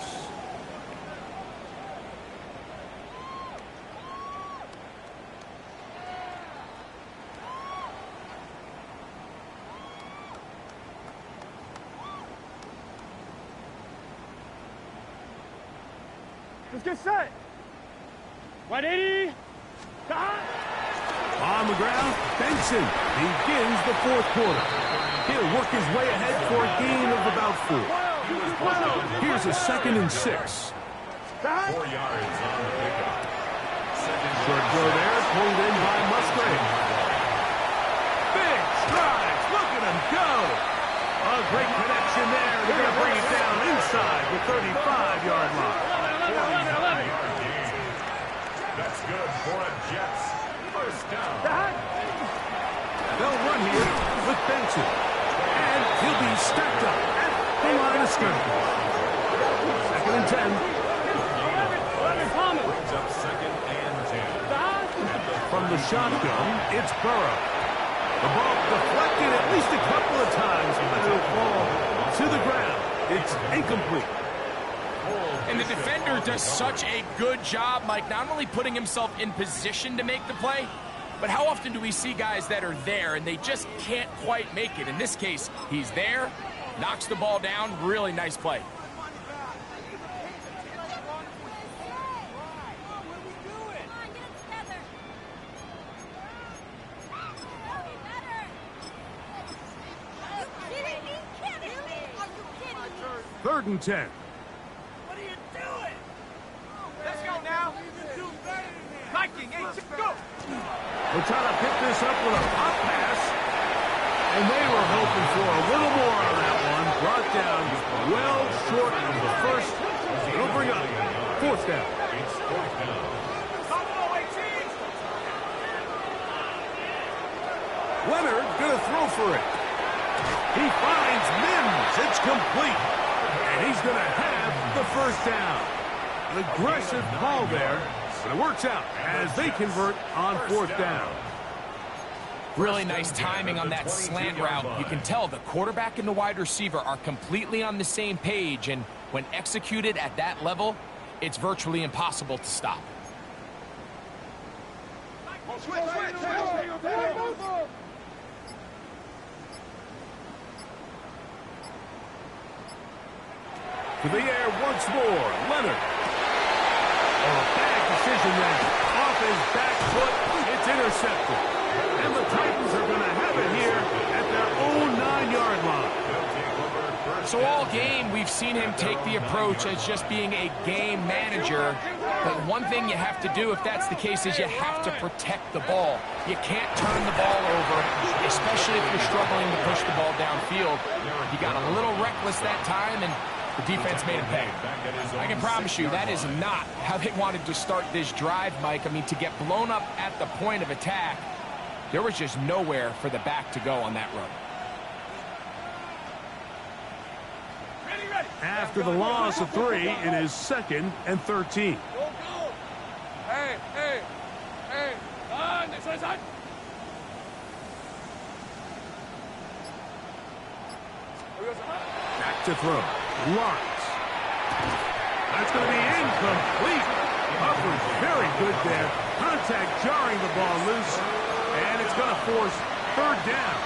Let's get set. 180. On the ground, Benson begins the fourth quarter. He'll work his way ahead for a gain of about 4. Here's a 2nd and 6. 4 yards on the pickup. Short throw there, pulled in by Musgrave. Big strides, look at him go. A great connection there. They're going to bring it down inside the 35-yard line. 45-yard gain. That's good for a Jets first down. They'll run here with Benson. And he'll be stacked up at the line of scrimmage. 2nd and 10. Brings up 2nd and 10. From the shotgun, it's Burrow. The ball deflected at least a couple of times, but it'll fall to the ground. It's incomplete. And the defender does such a good job, Mike, not only putting himself in position to make the play, but how often do we see guys that are there and they just can't quite make it? In this case, he's there, knocks the ball down, really nice play. Third and 10. What are you doing? Let's go now. Viking, hey, go. We're trying to pick this up with a pop pass. And they were hoping for a little more on that one. Brought down well short of the first. It'll bring up fourth down. It's 4th down. Leonard gonna throw for it. He finds Mims. It's complete. And he's gonna have the first down. An aggressive call there, but it works out as they convert on fourth down. Really nice timing on that slant route. You can tell the quarterback and the wide receiver are completely on the same page, and when executed at that level, it's virtually impossible to stop. To the air once more, Leonard. Oh, bad decision then. Off his back foot, it's intercepted. And the Titans are going to have it here at their own 9-yard line. So all game, we've seen him take the approach as just being a game manager. But one thing you have to do, if that's the case, is you have to protect the ball. You can't turn the ball over, especially if you're struggling to push the ball downfield. He got a little reckless that time, and the defense made him pay. I can promise you that is not how they wanted to start this drive, Mike. I mean, to get blown up at the point of attack, there was just nowhere for the back to go on that run. After the loss of 3, it is 2nd and 13. Hey. Back to throw. Lawrence. That's going to be incomplete. Hubbard very good there. Contact jarring the ball loose. And it's going to force third down.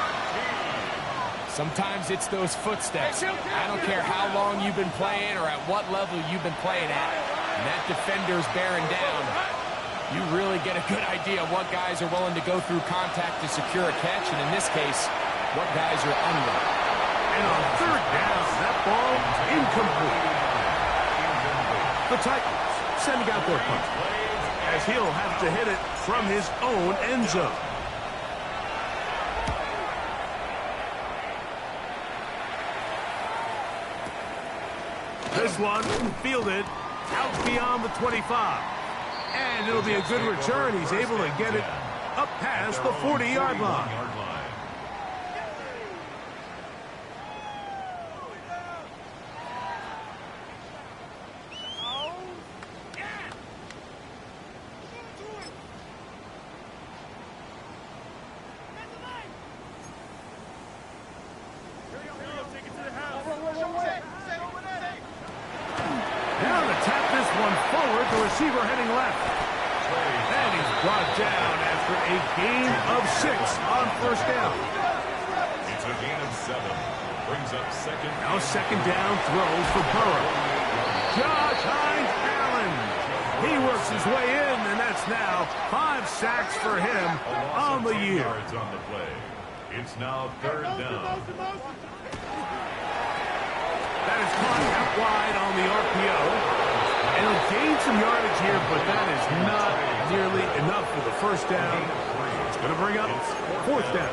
Sometimes it's those footsteps. I don't care how long you've been playing or at what level you've been playing at. And that defender's bearing down. You really get a good idea of what guys are willing to go through contact to secure a catch. And in this case, what guys are unwilling. And on third down, that ball incomplete. The Titans sending out their punter, as he'll have to hit it from his own end zone. This one fielded out beyond the 25. And it'll be a good return. He's able to get it up past the 40-yard line. Now to tap this one forward, the receiver heading left. And he's brought down after a gain of 6 on first down. It's a gain of 7. Brings up second. Now second down throws for Burrow. Josh Hines Allen. He works his way in, and that's now 5 sacks for him on the year. Yards on the play. It's now third down. That is caught out wide on the RPO. And he'll gain some yardage here, but that is not nearly enough for the first down. It's going to bring up fourth down.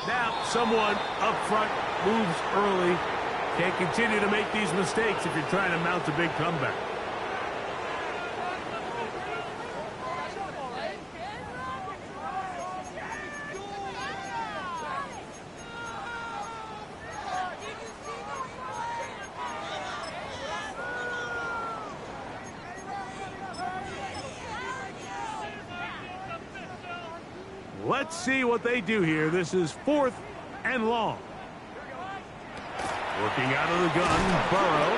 Now someone up front moves early. Can't continue to make these mistakes if you're trying to mount a big comeback. Let's see what they do here. This is 4th and long. Working out of the gun, Burrow.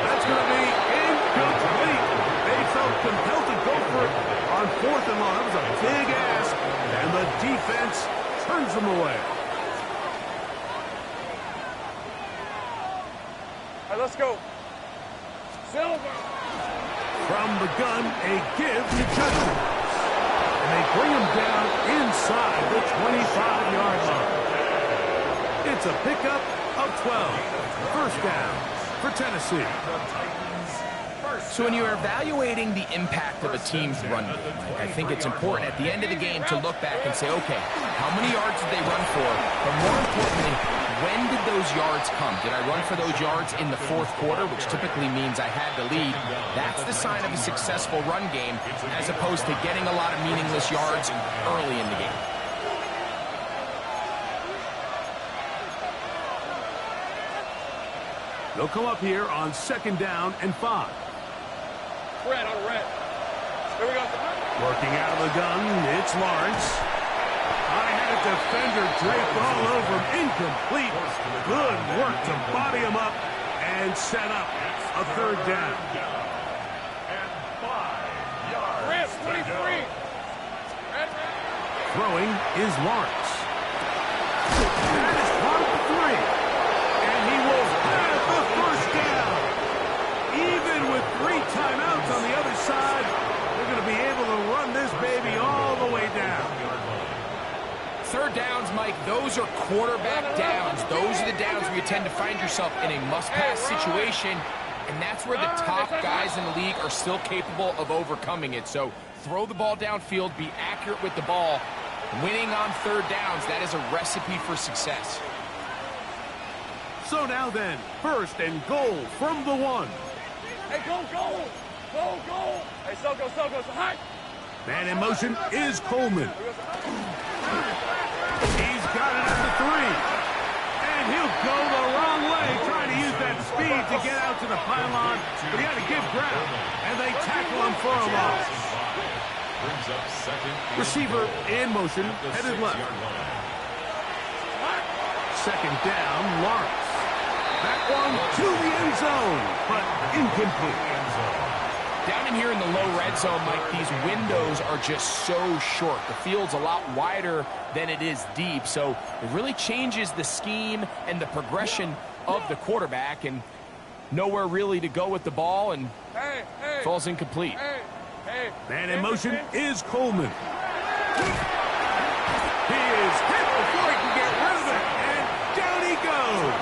That's going to be incomplete. They felt compelled to go for it on 4th and long. That was a big ask, and the defense turns them away. All right, let's go. Silver. From the gun, a give to Justin. And they bring him down inside the 25-yard line. It's a pickup of 12. First down for Tennessee. So when you're evaluating the impact of a team's run game, I think it's important at the end of the game to look back and say, okay, how many yards did they run for? But more importantly, when did those yards come? Did I run for those yards in the 4th quarter, which typically means I had to lead? That's the sign of a successful run game, as opposed to getting a lot of meaningless yards early in the game. They'll come up here on 2nd down and 5. Red on red. Here we go. Working out of the gun, it's Lawrence. I had a defender draped all over him. Incomplete. Good work to body him up and set up a 3rd down. And 5 yards. Rip, 23. Red. Throwing is Lawrence. That is caught at the 3. And he will have the first down. Even with 3 timeouts on the other side, they're going to be able to run this baby all the way down. 3rd downs, Mike, those are quarterback downs. Those are the downs where you tend to find yourself in a must-pass situation, and that's where the top guys in the league are still capable of overcoming it. So throw the ball downfield, be accurate with the ball. Winning on 3rd downs, that is a recipe for success. So now then, 1st and goal from the 1. Hey, go, go. Go, go. Hey, so go. High. Man in motion is Coleman. He's got it at the 3. And he'll go the wrong way, trying to use that speed to get out to the pylon. But he had to give ground, and they tackle him for a loss. Brings up second. Receiver in motion, headed left. 2nd down, Lawrence. That one to the end zone, but incomplete. Down in here in the low red zone, Mike, these windows are just so short. The field's a lot wider than it is deep, so it really changes the scheme and the progression of the quarterback, and nowhere really to go with the ball, and falls incomplete. Man in motion is Coleman. He is hit before he can get rid of it, and down he goes.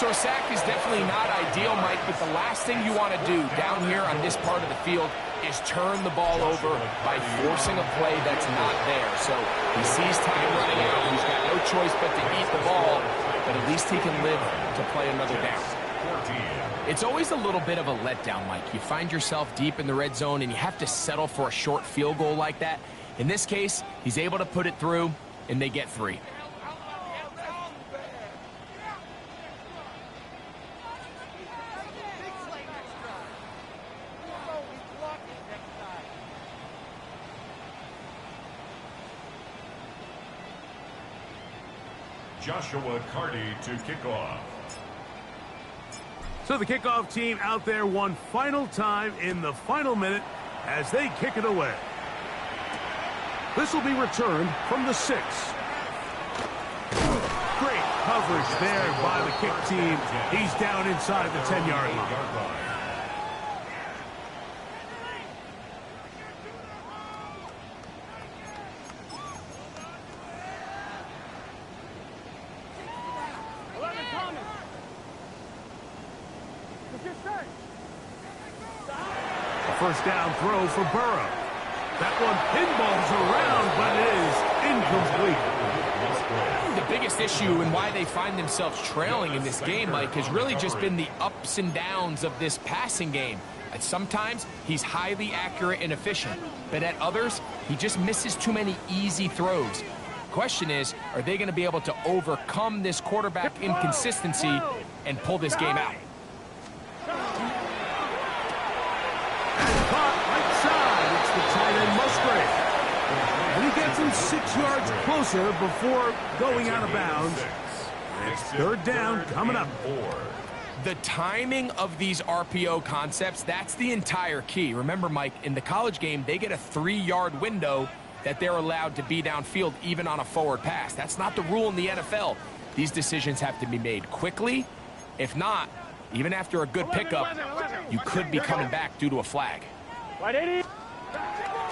So a sack is definitely not ideal, Mike, but the last thing you want to do down here on this part of the field is turn the ball over by forcing a play that's not there. So he sees time running out. He's got no choice but to eat the ball, but at least he can live to play another down. It's always a little bit of a letdown, Mike. You find yourself deep in the red zone, and you have to settle for a short field goal like that. In this case, he's able to put it through, and they get 3. Joshua Carty to kick off. So the kickoff team out there one final time in the final minute as they kick it away. This will be returned from the 6. Great coverage there by the kick team. He's down inside the 10-yard line. First down throw for Burrow. That one pinballs around, but it is incomplete. The biggest issue and why they find themselves trailing in this game, Mike, has really just been the ups and downs of this passing game. At sometimes, he's highly accurate and efficient, but at others, he just misses too many easy throws. Question is, are they going to be able to overcome this quarterback inconsistency and pull this game out? And he gets him 6 yards closer before going out of bounds. It's third down coming up. The timing of these RPO concepts, that's the entire key. Remember, Mike, in the college game, they get a 3-yard window that they're allowed to be downfield even on a forward pass. That's not the rule in the NFL. These decisions have to be made quickly. If not, even after a good pickup, you could be coming back due to a flag.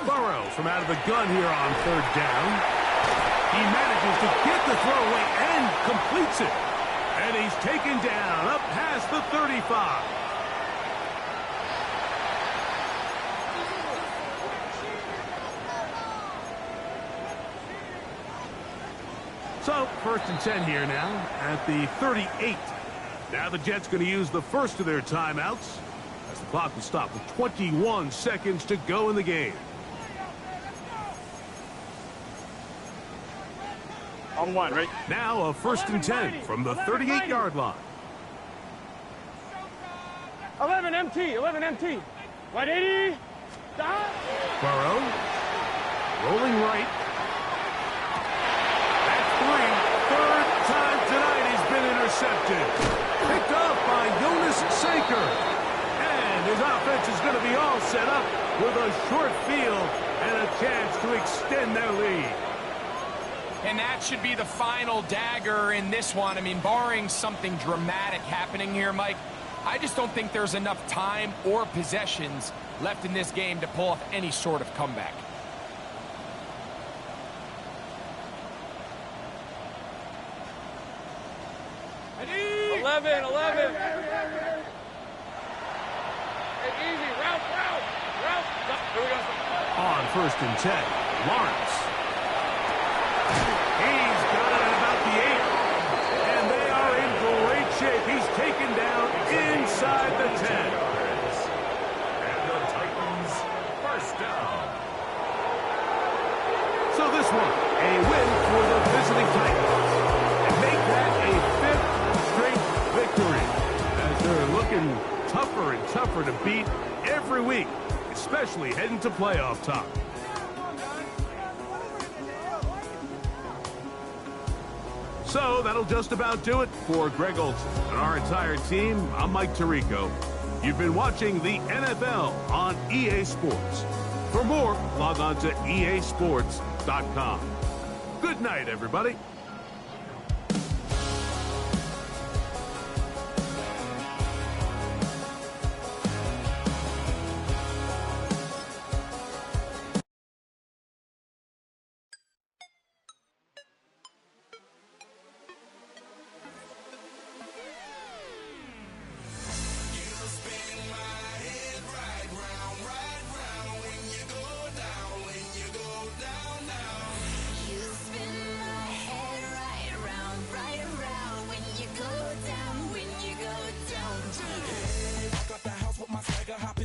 Burrow from out of the gun here on third down. He manages to get the throw away and completes it. And he's taken down up past the 35. So, first and 10 here now at the 38. Now the Jets going to use the first of their timeouts as the clock will stop with 21 seconds to go in the game. On 1, right? Now a first and 10 from the 38-yard line. 11 MT, 11 MT. 180. Stop. Burrow rolling right. That's 3. Third time tonight he's been intercepted. Picked off by Jonas Saker. And his offense is going to be all set up with a short field and a chance to extend their lead. And that should be the final dagger in this one. I mean, barring something dramatic happening here, Mike, I just don't think there's enough time or possessions left in this game to pull off any sort of comeback. Easy, route. Here we go. On first and 10, Lawrence. He's got it at about the 8. And they are in great shape. He's taken down inside the 10. And the Titans first down. So this one, a win for the visiting Titans. And make that a 5th straight victory. As they're looking tougher and tougher to beat every week, especially heading to playoff time. So that'll just about do it for Greg Olson and our entire team. I'm Mike Tirico. You've been watching the NFL on EA Sports. For more, log on to easports.com. Good night, everybody.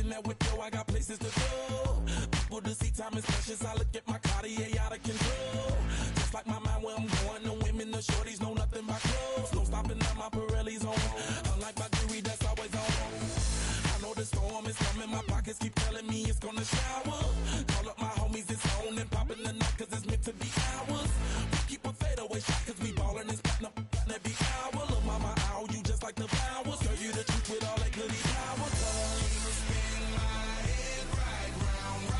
in that window, I got places to go. People to see, time is precious. I look at my Cartier out of control. Just like my mind where I'm going, the women, the shorties know nothing but clothes. No stopping at my Pirelli's on. Unlike my jewelry, that's always on. I know the storm is coming, my pockets keep telling me it's gonna shower. Call up my homies, it's on and popping the night, cause it's meant to be ours. We keep a fadeaway shot, cause we ballin' and spotting up every hour. Look, mama, ow, you just like the flowers.